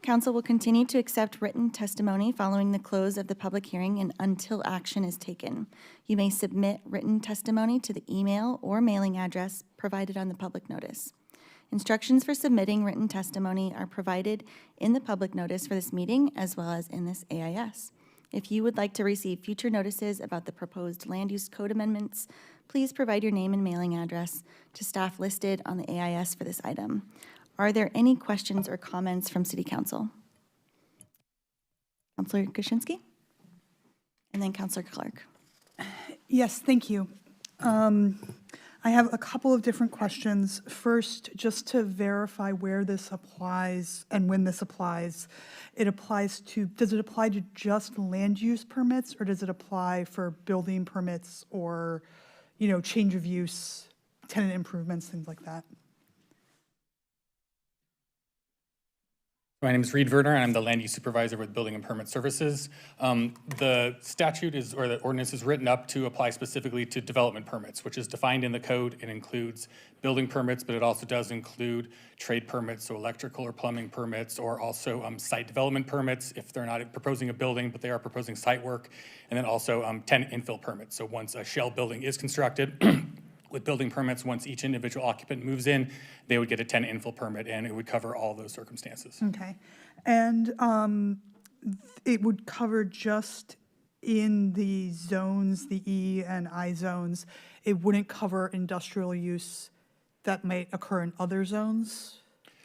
Council will continue to accept written testimony following the close of the public hearing and until action is taken. You may submit written testimony to the email or mailing address provided on the public notice. Instructions for submitting written testimony are provided in the public notice for this meeting as well as in this AIS. If you would like to receive future notices about the proposed land use code amendments, please provide your name and mailing address to staff listed on the AIS for this item. Are there any questions or comments from City Council? Councilor Krasinski? And then Councilor Clark. Yes, thank you. I have a couple of different questions. First, just to verify where this applies and when this applies. Does it apply to just land use permits, or does it apply for building permits or, change of use, tenant improvements, things like that? My name is Reed Verner, and I'm the Land Use Supervisor with Building and Permit Services. The statute or the ordinance is written up to apply specifically to development permits, which is defined in the code. It includes building permits, but it also does include trade permits, so electrical or plumbing permits, or also site development permits if they're not proposing a building, but they are proposing site work, and then also tenant infill permits. So once a shell building is constructed, with building permits, once each individual occupant moves in, they would get a tenant infill permit, and it would cover all those circumstances. Okay. And it would cover just in the zones, the E and I zones. It wouldn't cover industrial use that might occur in other zones?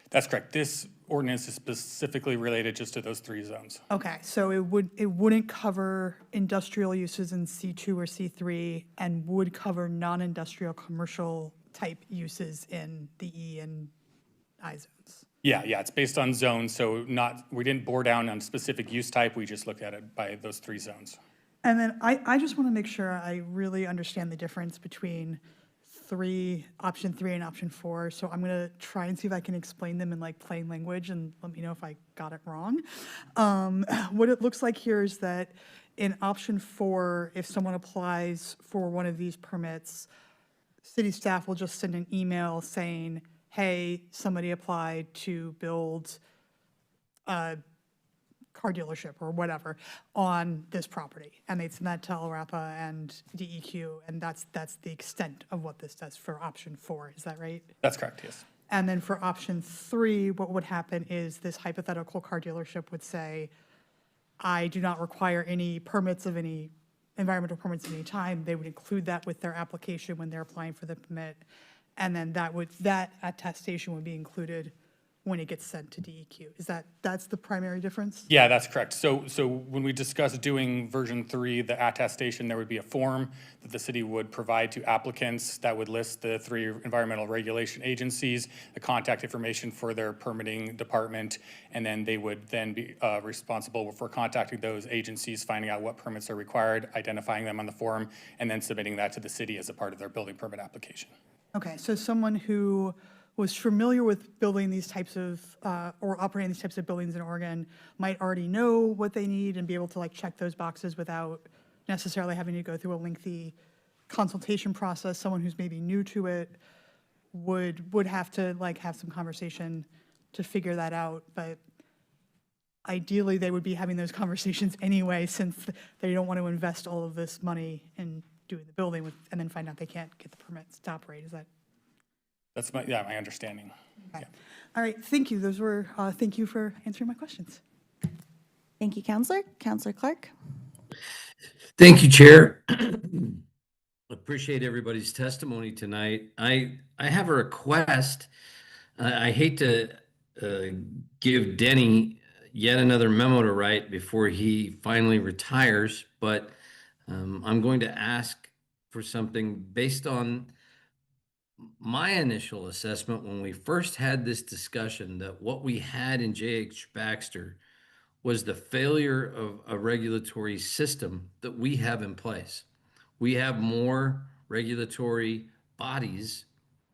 That's correct. This ordinance is specifically related just to those 3 zones. Okay, so it wouldn't cover industrial uses in C2 or C3 and would cover non-industrial commercial type uses in the E and I zones. Yeah, it's based on zones, so we didn't bore down on specific use type. We just looked at it by those 3 zones. And then I just want to make sure I really understand the difference between option 3 and option 4. So I'm going to try and see if I can explain them in plain language and let me know if I got it wrong. What it looks like here is that in option 4, if someone applies for one of these permits, city staff will just send an email saying, hey, somebody applied to build a car dealership or whatever on this property, and they'd send that to LRAPA and DEQ, and that's the extent of what this does for option 4. Is that right? That's correct, yes. And then for option 3, what would happen is this hypothetical car dealership would say, I do not require any permits of any environmental permits at any time. They would include that with their application when they're applying for the permit, and then that attestation would be included when it gets sent to DEQ. That's the primary difference? Yeah, that's correct. So when we discuss doing version 3, the attestation, there would be a form that the city would provide to applicants that would list the 3 environmental regulation agencies, the contact information for their permitting department, and then they would then be responsible for contacting those agencies, finding out what permits are required, identifying them on the form, and then submitting that to the city as a part of their building permit application. Okay, so someone who was familiar with building these types of, or operating these types of buildings in Oregon might already know what they need and be able to check those boxes without necessarily having to go through a lengthy consultation process. Someone who's maybe new to it would have to have some conversation to figure that out, but ideally they would be having those conversations anyway, since they don't want to invest all of this money in doing the building and then find out they can't get the permits to operate. Is that? That's my understanding. Okay. All right, thank you. Thank you for answering my questions. Thank you, Counselor. Counselor Clark. Thank you, Chair. Appreciate everybody's testimony tonight. I have a request. I hate to give Denny yet another memo to write before he finally retires, but I'm going to ask for something based on my initial assessment when we first had this discussion, that what we had in J.H. Baxter was the failure of a regulatory system that we have in place. We have more regulatory bodies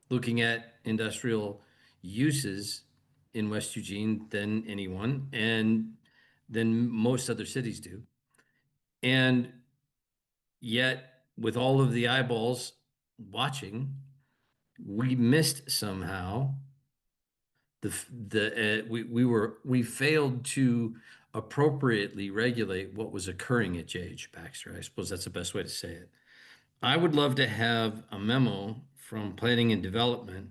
looking at industrial uses in West Eugene than anyone, and than most other cities do. And yet, with all of the eyeballs watching, we missed somehow we failed to appropriately regulate what was occurring at J.H. Baxter. I suppose that's the best way to say it. I would love to have a memo from Planning and Development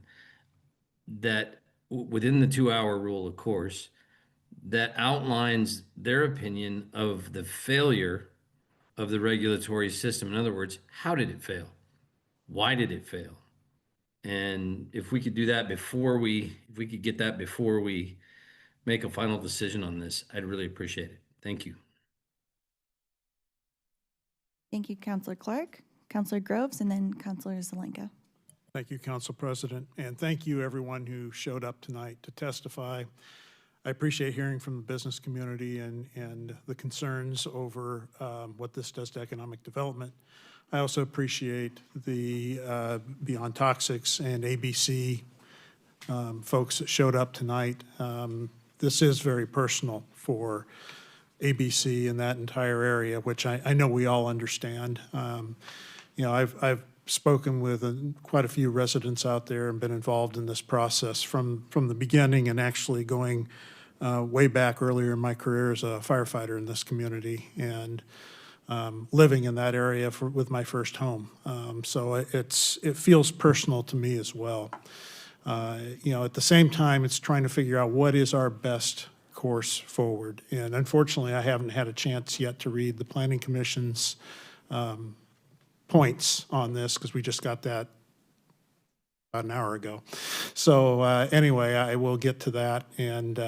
that, within the 2-hour rule, of course, that outlines their opinion of the failure of the regulatory system. In other words, how did it fail? Why did it fail? And if we could do that if we could get that before we make a final decision on this, I'd really appreciate it. Thank you. Thank you, Counselor Clark, Counselor Groves, and then Counselor Zelenka. Thank you, Council President, and thank you everyone who showed up tonight to testify. I appreciate hearing from the business community and the concerns over what this does to economic development. I also appreciate the Beyond Toxics and ABC folks that showed up tonight. This is very personal for ABC and that entire area, which I know we all understand. You know, I've spoken with quite a few residents out there and been involved in this process from the beginning, and actually going way back earlier in my career as a firefighter in this community, and living in that area with my first home. So it feels personal to me as well. You know, at the same time, it's trying to figure out what is our best course forward. And unfortunately, I haven't had a chance yet to read the Planning Commission's points on this, because we just got that about an hour ago. So anyway, I will get to that and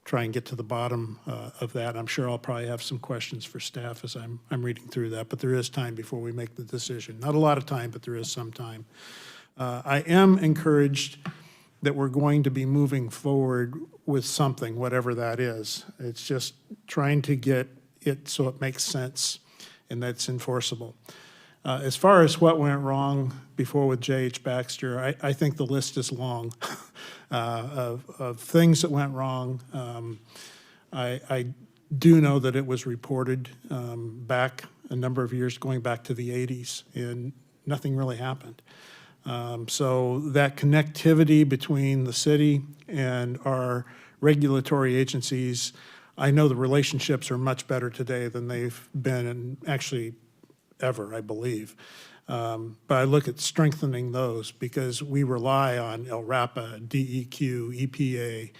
try and get to the bottom of that. I'm sure I'll probably have some questions for staff as I'm reading through that, but there is time before we make the decision. Not a lot of time, but there is some time. I am encouraged that we're going to be moving forward with something, whatever that is. It's just trying to get it so it makes sense and that's enforceable. As far as what went wrong before with J.H. Baxter, I think the list is long of things that went wrong. I do know that it was reported back a number of years, going back to the 80s, and nothing really happened. So that connectivity between the city and our regulatory agencies, I know the relationships are much better today than they've been, and actually ever, I believe. But I look at strengthening those, because we rely on LRAPA, DEQ, EPA,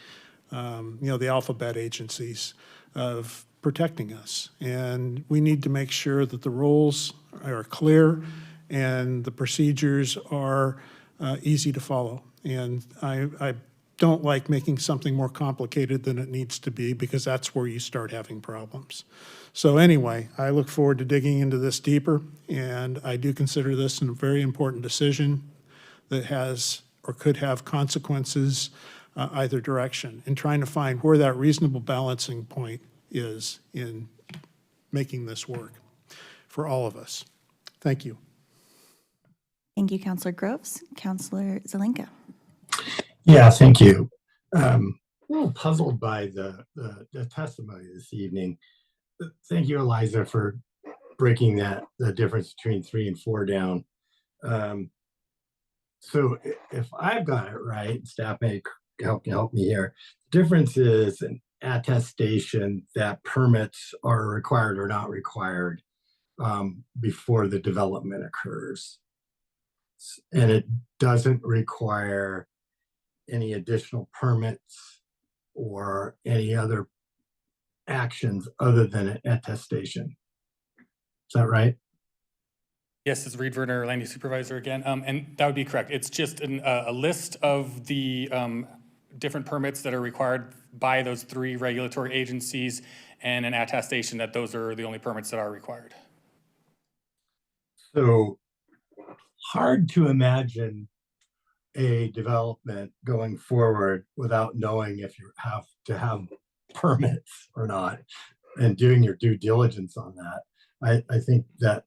you know, the alphabet agencies of protecting us. And we need to make sure that the rules are clear and the procedures are easy to follow. And I don't like making something more complicated than it needs to be, because that's where you start having problems. So anyway, I look forward to digging into this deeper, and I do consider this a very important decision that has or could have consequences either direction, and trying to find where that reasonable balancing point is in making this work for all of us. Thank you. Thank you, Counselor Groves. Counselor Zelenka. Yeah, thank you. A little puzzled by the testimony this evening. Thank you, Eliza, for breaking the difference between 3 and 4 down. So if I've got it right, staff may help me here. The difference is an attestation that permits are required or not required before the development occurs. And it doesn't require any additional permits or any other actions other than an attestation. Is that right? Yes, it's Reed Verner, Land Use Supervisor again, and that would be correct. It's just a list of the different permits that are required by those 3 regulatory agencies and an attestation that those are the only permits that are required. So hard to imagine a development going forward without knowing if you have to have permits or not and doing your due diligence on that. I think that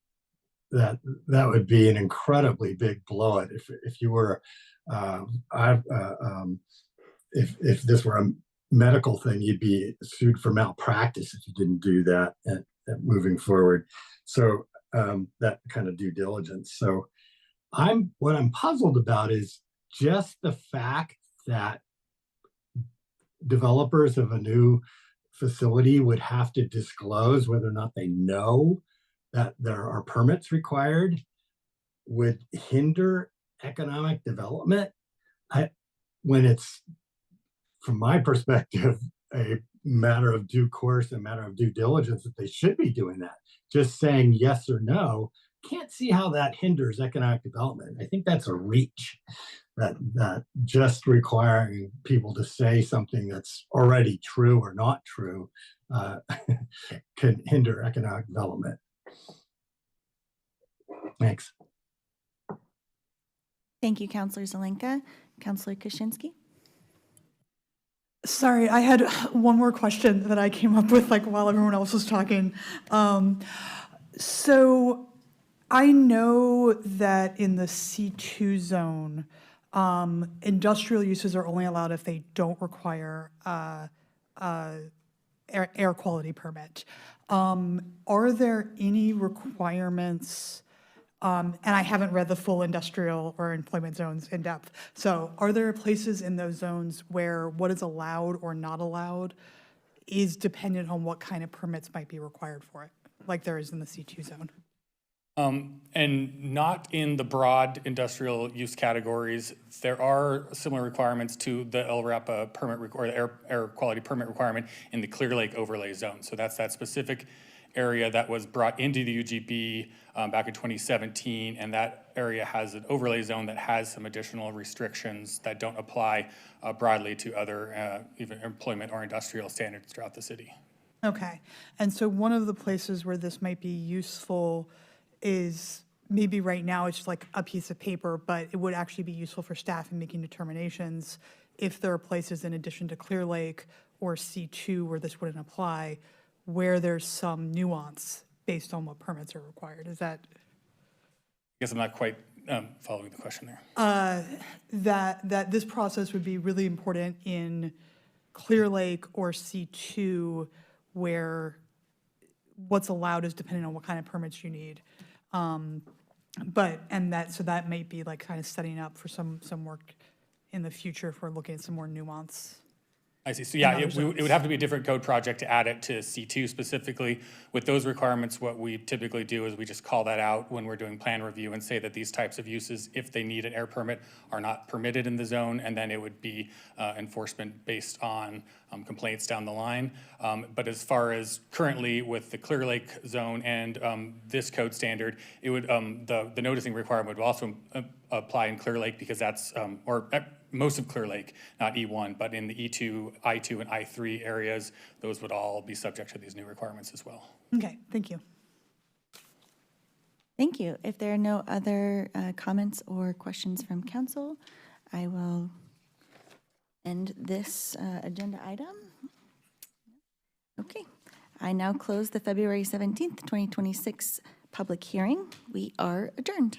would be an incredibly big blow if you were if this were a medical thing, you'd be sued for malpractice if you didn't do that and moving forward. So that kind of due diligence. So what I'm puzzled about is just the fact that developers of a new facility would have to disclose whether or not they know that there are permits required would hinder economic development. When it's, from my perspective, a matter of due course, a matter of due diligence that they should be doing that. Just saying yes or no, can't see how that hinders economic development. I think that's a reach, that just requiring people to say something that's already true or not true can hinder economic development. Thanks. Thank you, Councilor Zelenka. Councilor Kaczynski? Sorry, I had one more question that I came up with while everyone else was talking. So I know that in the C2 zone, industrial uses are only allowed if they don't require air quality permit. Are there any requirements, and I haven't read the full industrial or employment zones in depth, so are there places in those zones where what is allowed or not allowed is dependent on what kind of permits might be required for it, like there is in the C2 zone? And not in the broad industrial use categories. There are similar requirements to the LRAPA permit or the air quality permit requirement in the Clear Lake overlay zone. So that's that specific area that was brought into the UGB back in 2017, and that area has an overlay zone that has some additional restrictions that don't apply broadly to other even employment or industrial standards throughout the city. Okay, and so one of the places where this might be useful is maybe right now it's like a piece of paper, but it would actually be useful for staff in making determinations if there are places in addition to Clear Lake or C2 where this wouldn't apply, where there's some nuance based on what permits are required. Is that? I guess I'm not quite following the question there. That this process would be really important in Clear Lake or C2 where what's allowed is depending on what kind of permits you need. So that might be like kind of setting up for some work in the future if we're looking at some more nuance. I see. So yeah, it would have to be a different code project to add it to C2 specifically. With those requirements, what we typically do is we just call that out when we're doing plan review and say that these types of uses, if they need an air permit, are not permitted in the zone, and then it would be enforcement based on complaints down the line. But as far as currently with the Clear Lake zone and this code standard, it would the noticing requirement would also apply in Clear Lake because that's most of Clear Lake, not E1, but in the E2, I2, and I3 areas, those would all be subject to these new requirements as well. Okay, thank you. Thank you. If there are no other comments or questions from council, I will end this agenda item. Okay, I now close the February 17th, 2026 public hearing. We are adjourned.